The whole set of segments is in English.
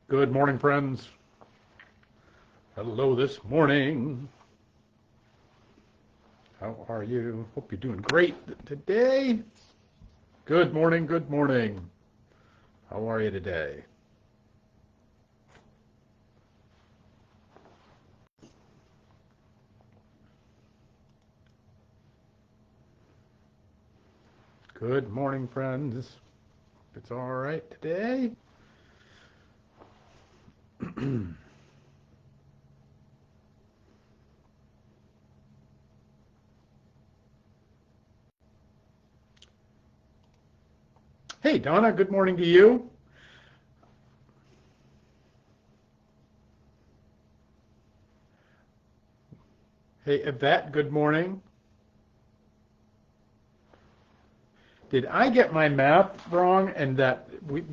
Good morning, friends. Hello this morning. How are you? Hope you're doing great today. Good morning, good morning. How are you today? Good morning, friends. It's all right today. Hey, Donna, good morning to you. Hey, Yvette, good morning. Did I get my math wrong and that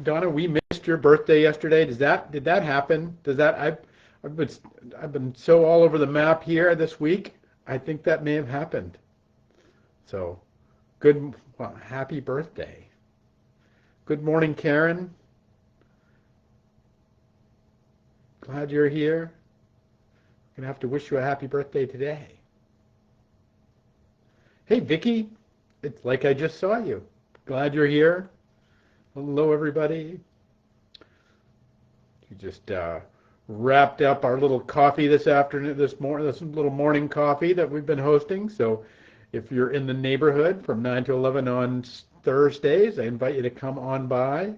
Donna, we missed your birthday yesterday? Did that happen? I've been I've been so all over the map here this week. I think that may have happened. So, well, happy birthday. Good morning, Karen. Glad you're here. Gonna have to wish you a happy birthday today. Hey, Vicky. It's like I just saw you. Glad you're here. Hello, everybody. You just wrapped up our little coffee this afternoon, this little morning coffee that we've been hosting. So if you're in the neighborhood from 9 to 11 on Thursdays, I invite you to come on by.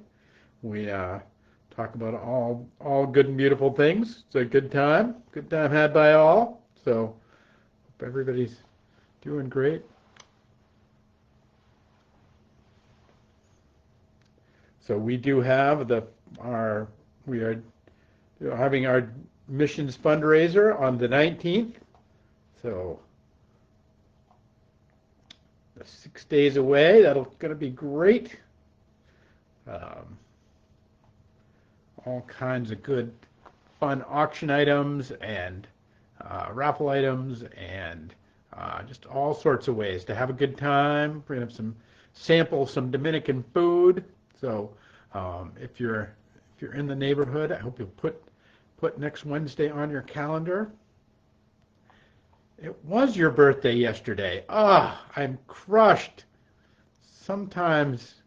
We talk about all good and beautiful things. It's a good time had by all. So hope everybody's doing great. So we do have we are having our missions fundraiser on the 19th. So 6 days away. That'll gonna be great. Um, all kinds of good, fun auction items and raffle items and just all sorts of ways to have a good time. We're gonna have some Dominican food. So if you're in the neighborhood, I hope you'll put next Wednesday on your calendar. It was your birthday yesterday. I'm crushed. Sometimes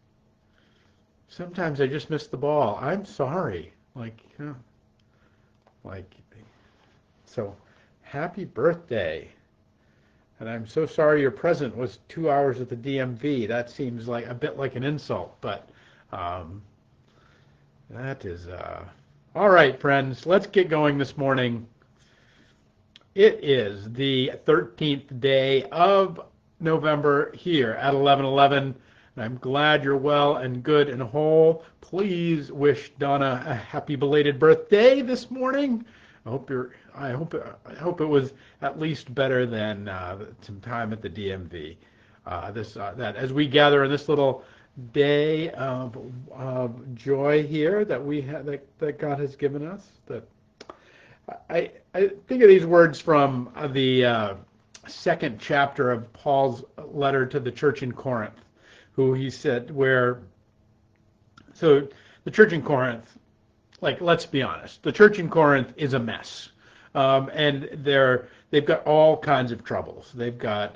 sometimes I just miss the ball. I'm sorry. Like so happy birthday. And I'm so sorry your present was 2 hours at the DMV. That seems like a bit like an insult, but um, that is all right, friends. Let's get going this morning. It is the 13th day of November here at 11:11, and I'm glad you're well and good and whole. Please wish Donna a happy belated birthday this morning. I hope it was at least better than some time at the DMV. That as we gather in this little day of joy here that that God has given us. That I think of these words from the second chapter of Paul's letter to the church in Corinth, who he said so the church in Corinth, like, let's be honest, the church in Corinth is a mess, and they've got all kinds of troubles. They've got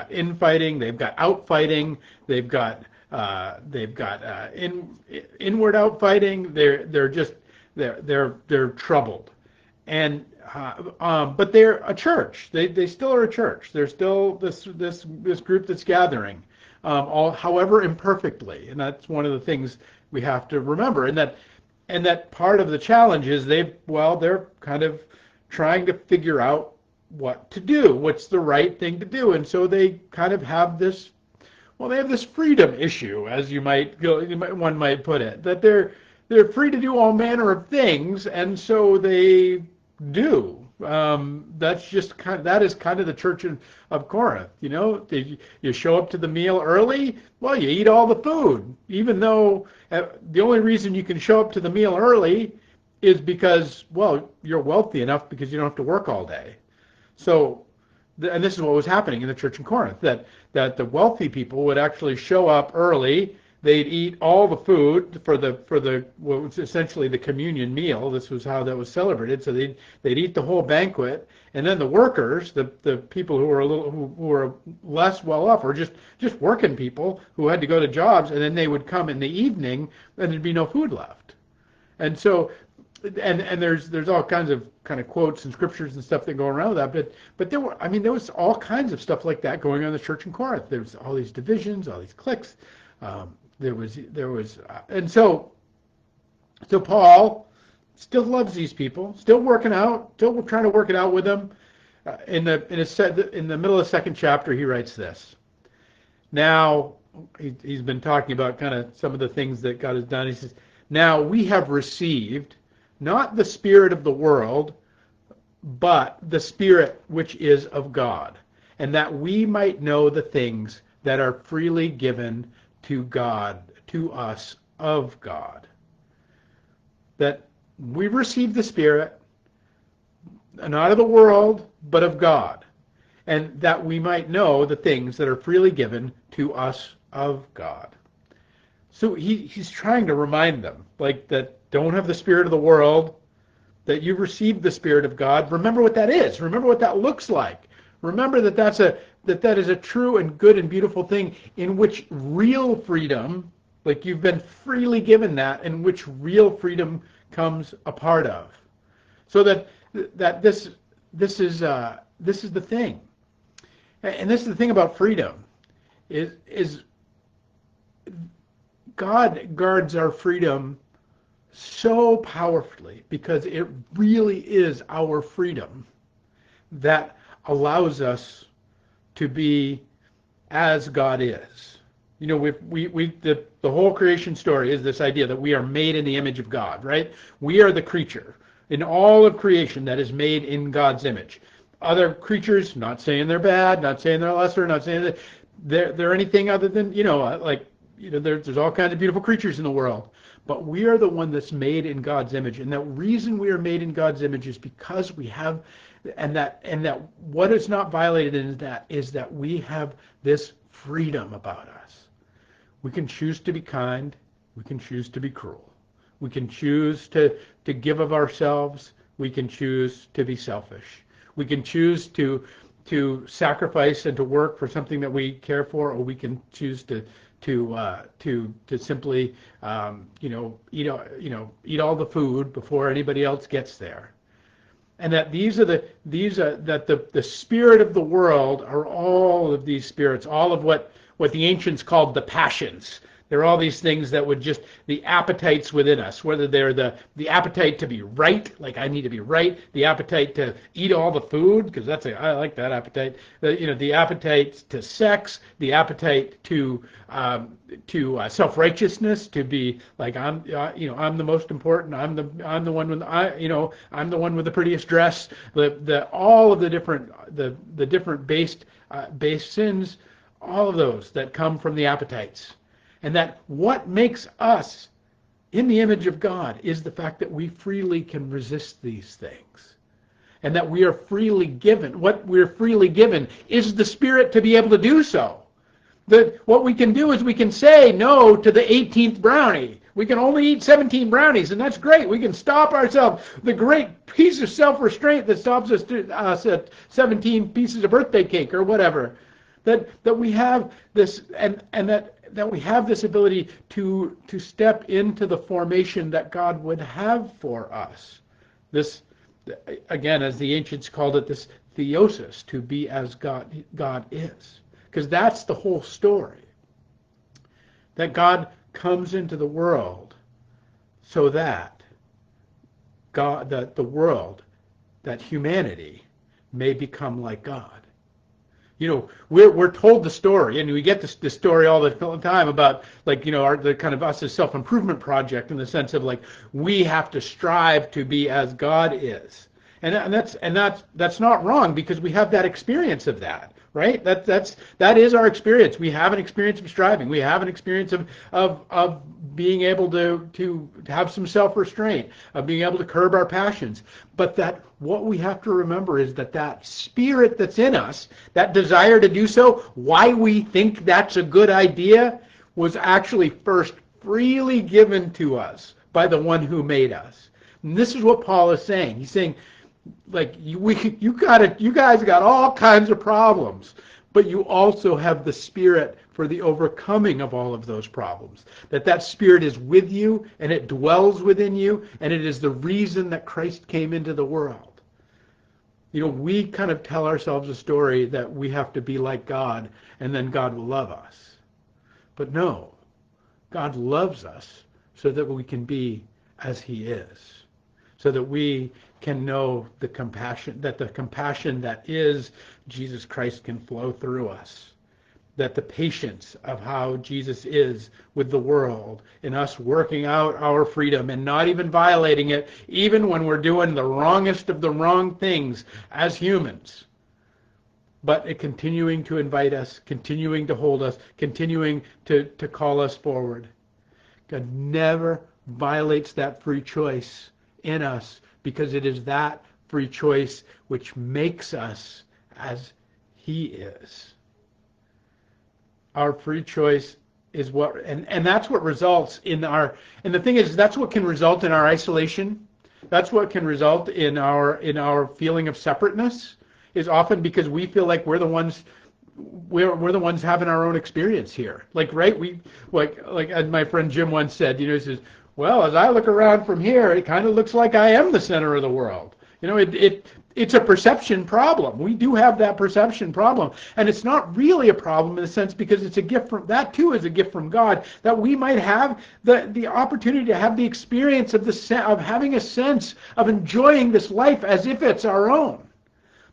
infighting, they've got outfighting, they've got inward outfighting. They're troubled, and but they're a church. They still are a church. They're still this group that's gathering, all however imperfectly, and that's one of the things we have to remember. And that part of the challenge is they're kind of trying to figure out what to do, what's the right thing to do, and so they kind of have this. Well, they have this freedom issue, as one might put it, that they're free to do all manner of things, and so they do. That is kind of the church of Corinth. You show up to the meal early, well, you eat all the food, even though the only reason you can show up to the meal early is because, well, you're wealthy enough because you don't have to work all day. So, and this is what was happening in the church in Corinth, that the wealthy people would actually show up early. they'd eat all the food for the what was essentially the communion meal. This was how that was celebrated. So they'd eat the whole banquet, and then the workers, the people who were who were less well off, or just working people who had to go to jobs, and then they would come in the evening, and there'd be no food left. And so, and there's all kinds of quotes and scriptures and stuff that go around with that. But there was all kinds of stuff like that going on in the church in Corinth. There was all these divisions, all these cliques. And so Paul still loves these people, still working out, still trying to work it out with them. In the middle of the second chapter, he writes this. Now, he's been talking about some of the things that God has done. He says, now we have received not the spirit of the world, but the Spirit which is of God, and that we might know the things that are freely given to God, to us of God. That we receive the Spirit, not of the world, but of God, and that we might know the things that are freely given to us of God. So he's trying to remind them, that don't have the spirit of the world, that you received the Spirit of God. Remember what that is. Remember what that looks like. Remember that is a true and good and beautiful thing in which real freedom, you've been freely given that, in which real freedom comes a part of. So that this is the thing. And this is the thing about freedom, is God guards our freedom so powerfully, because it really is our freedom that allows us to be as God is. The whole creation story is this idea that we are made in the image of God, right? We are the creature in all of creation that is made in God's image. Other creatures, not saying they're bad, not saying they're lesser, not saying that they're anything other than, there's all kinds of beautiful creatures in the world. But we are the one that's made in God's image. And the reason we are made in God's image is because we have, and that what is not violated is that we have this freedom about us. We can choose to be kind. We can choose to be cruel. We can choose to give of ourselves. We can choose to be selfish. We can choose to sacrifice and to work for something that we care for, or we can choose to simply eat all the food before anybody else gets there. And that the spirit of the world are all of these spirits, all of what the ancients called the passions. There are all these things that would just, the appetites within us, whether they're the appetite to be right, like I need to be right, the appetite to eat all the food, because I like that appetite, the appetite to sex, the appetite to self-righteousness, to be like I'm the most important, I'm the one with I'm the one with the prettiest dress, all of the different based sins, all of those that come from the appetites. And that what makes us in the image of God is the fact that we freely can resist these things. And that we are freely given. What we're freely given is the Spirit to be able to do so. That what we can do is we can say no to the 18th brownie. We can only eat 17 brownies, and that's great. We can stop ourselves. The great piece of self-restraint that stops us at 17 pieces of birthday cake or whatever. That we have this, and that we have this ability to step into the formation that God would have for us. This, again, as the ancients called it, this theosis, to be as God is. Because that's the whole story. That God comes into the world so that the world, that humanity may become like God. We're told the story, and we get this story all the time about the kind of us as self-improvement project, in the sense of we have to strive to be as God is, and that's not wrong, because we have that experience of that, right? That is our experience. We have an experience of striving. We have an experience of being able to have some self-restraint, of being able to curb our passions. But that what we have to remember is that spirit that's in us, that desire to do so, why we think that's a good idea, was actually first freely given to us by the one who made us. And this is what Paul is saying. He's saying, like, you guys got all kinds of problems, but you also have the Spirit for the overcoming of all of those problems. That Spirit is with you, and it dwells within you, and it is the reason that Christ came into the world. You know, we kind of tell ourselves a story that we have to be like God, and then God will love us. But no, God loves us so that we can be as he is, so that we can know the compassion that is Jesus Christ can flow through us, that the patience of how Jesus is with the world, in us working out our freedom and not even violating it, even when we're doing the wrongest of the wrong things as humans, but it continuing to invite us, continuing to hold us, continuing to call us forward. God never violates that free choice in us, because it is that free choice which makes us as he is. Our free choice is what, and that's what results in our, and the thing is, that's what can result in our isolation. That's what can result in our feeling of separateness, is often because we feel like we're the ones having our own experience here. Like, right? Like as my friend Jim once said, he says, well, as I look around from here, it kind of looks like I am the center of the world. It's a perception problem. We do have that perception problem. And it's not really a problem in a sense, because it's a gift from, that too is a gift from God, that we might have the opportunity to have the experience of having a sense of enjoying this life as if it's our own.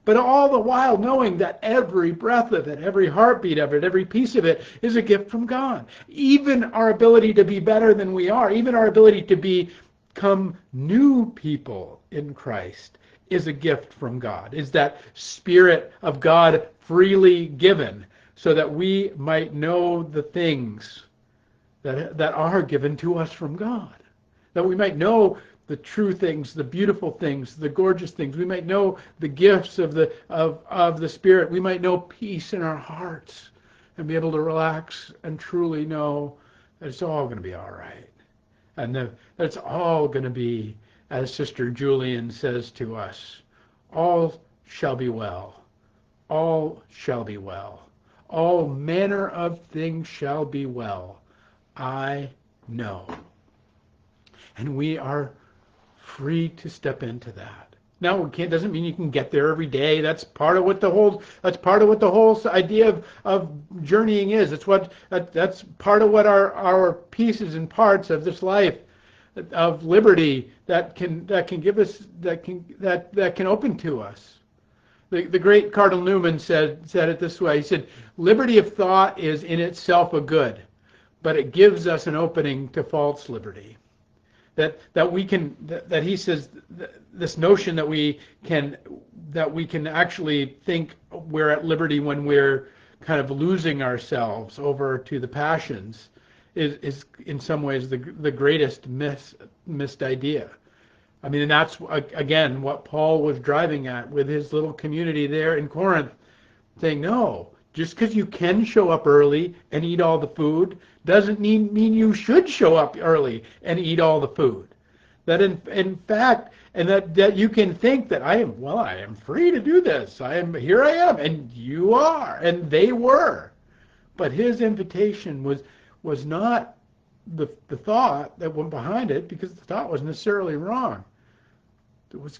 But all the while knowing that every breath of it, every heartbeat of it, every piece of it is a gift from God. Even our ability to be better than we are, even our ability to become new people in Christ is a gift from God. Is that Spirit of God freely given so that we might know the things that are given to us from God. That we might know the true things, the beautiful things, the gorgeous things. We might know the gifts of the Spirit. We might know peace in our hearts and be able to relax and truly know that it's all going to be all right. And that it's all going to be, as Sister Julian says to us, all shall be well. All shall be well. All manner of things shall be well. I know. And we are free to step into that. Now, doesn't mean you can get there every day. That's part of what the whole idea of journeying is. That's part of what our pieces and parts of this life of liberty that can give us, that can open to us. The great Cardinal Newman said it this way. He said, liberty of thought is in itself a good, but it gives us an opening to false liberty. That he says, this notion that we can actually think we're at liberty when we're kind of losing ourselves over to the passions is in some ways the greatest missed idea. I mean, and that's again what Paul was driving at with his little community there in Corinth, saying, no, just because you can show up early and eat all the food doesn't mean you should show up early and eat all the food. That in fact, and that you can think that I am free to do this. Here I am, and you are, and they were. But his invitation was not the thought that went behind it, because the thought was necessarily wrong.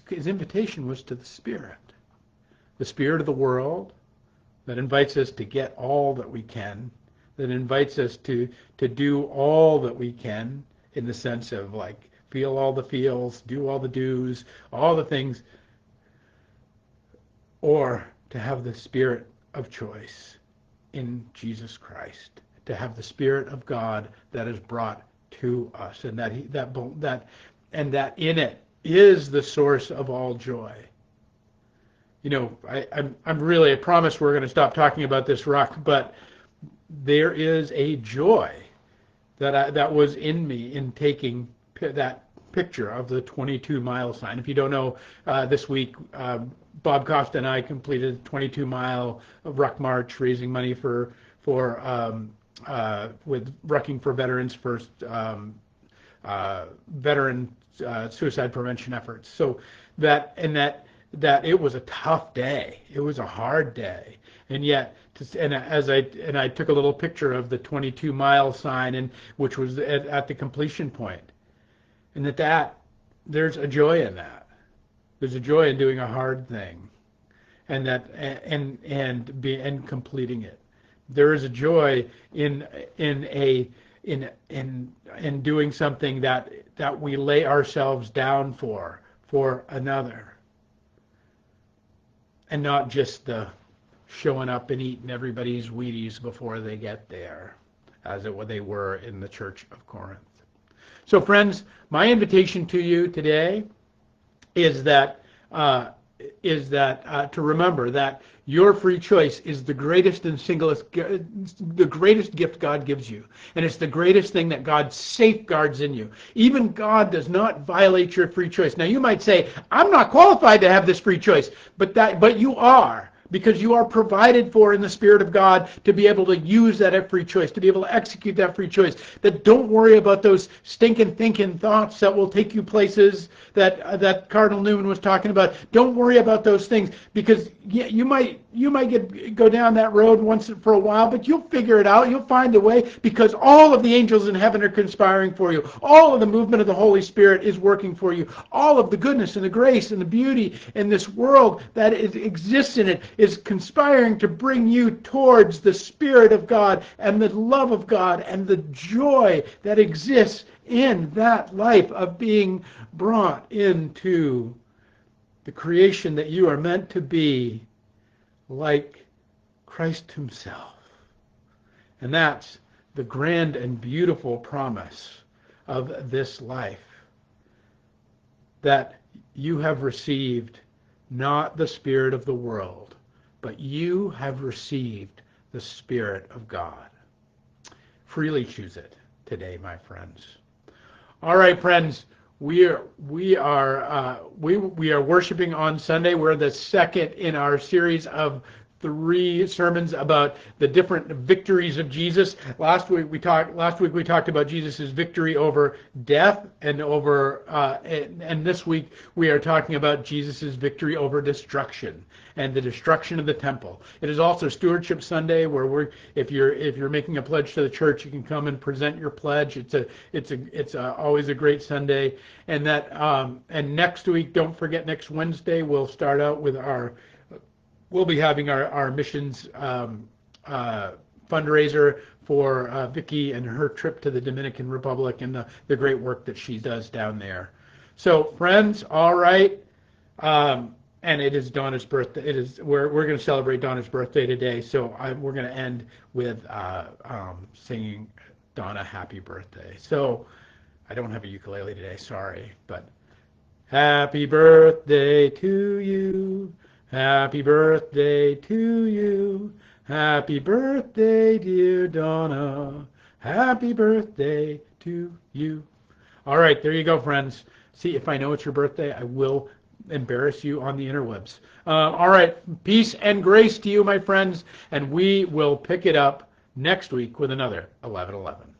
His invitation was to the Spirit of the world, that invites us to get all that we can, that invites us to do all that we can, in the sense of like feel all the feels, do all the do's, all the things, or to have the Spirit of choice in Jesus Christ, to have the Spirit of God that is brought to us, and that in it is the source of all joy. I promise we're going to stop talking about this rock, but there is a joy that was in me in taking that picture of the 22-mile sign. If you don't know, this week Bob Costa and I completed a 22-mile ruck march, raising money for with Wrecking for Veterans first veteran suicide prevention efforts. So that it was a tough day. It was a hard day, and yet, I took a little picture of the 22-mile sign, and which was at the completion point, and there's a joy in that. There's a joy in doing a hard thing, and completing it. There is a joy in doing something that we lay ourselves down for another, and not just the showing up and eating everybody's Wheaties before they get there, as they were in the Church of Corinth. So, friends, my invitation to you today is that to remember that your free choice is the greatest the greatest gift God gives you, and it's the greatest thing that God safeguards in you. Even God does not violate your free choice. Now, you might say, "I'm not qualified to have this free choice," but you are. Because you are provided for in the Spirit of God to be able to use that free choice, to be able to execute that free choice. That don't worry about those stinking thinking thoughts that will take you places that Cardinal Newman was talking about. Don't worry about those things, because you might go down that road once for a while, but you'll figure it out. You'll find a way, because all of the angels in heaven are conspiring for you. All of the movement of the Holy Spirit is working for you. All of the goodness and the grace and the beauty in this world that exists in it is conspiring to bring you towards the Spirit of God and the love of God and the joy that exists in that life of being brought into the creation that you are meant to be, like Christ himself. And that's the grand and beautiful promise of this life, that you have received not the spirit of the world, but you have received the Spirit of God. Freely choose it today, my friends. All right, friends, we are worshiping on Sunday. We're the second in our series of 3 sermons about the different victories of Jesus. Last week we talked about Jesus' victory over death, and this week we are talking about Jesus' victory over destruction and the destruction of the temple. It is also Stewardship Sunday, where if you're making a pledge to the church, you can come and present your pledge. It's always a great Sunday. And next week, don't forget, next Wednesday we'll start out with we'll be having our missions fundraiser for Vicki and her trip to the Dominican Republic and the great work that she does down there. So, friends, all right. And it is Donna's birthday. We're going to celebrate Donna's birthday today. So we're going to end with singing Donna happy birthday. So I don't have a ukulele today, sorry, but happy birthday to you. Happy birthday to you. Happy birthday, dear Donna. Happy birthday to you. All right, there you go, friends. See, if I know it's your birthday, I will embarrass you on the interwebs. All right, peace and grace to you, my friends, and we will pick it up next week with another 11:11.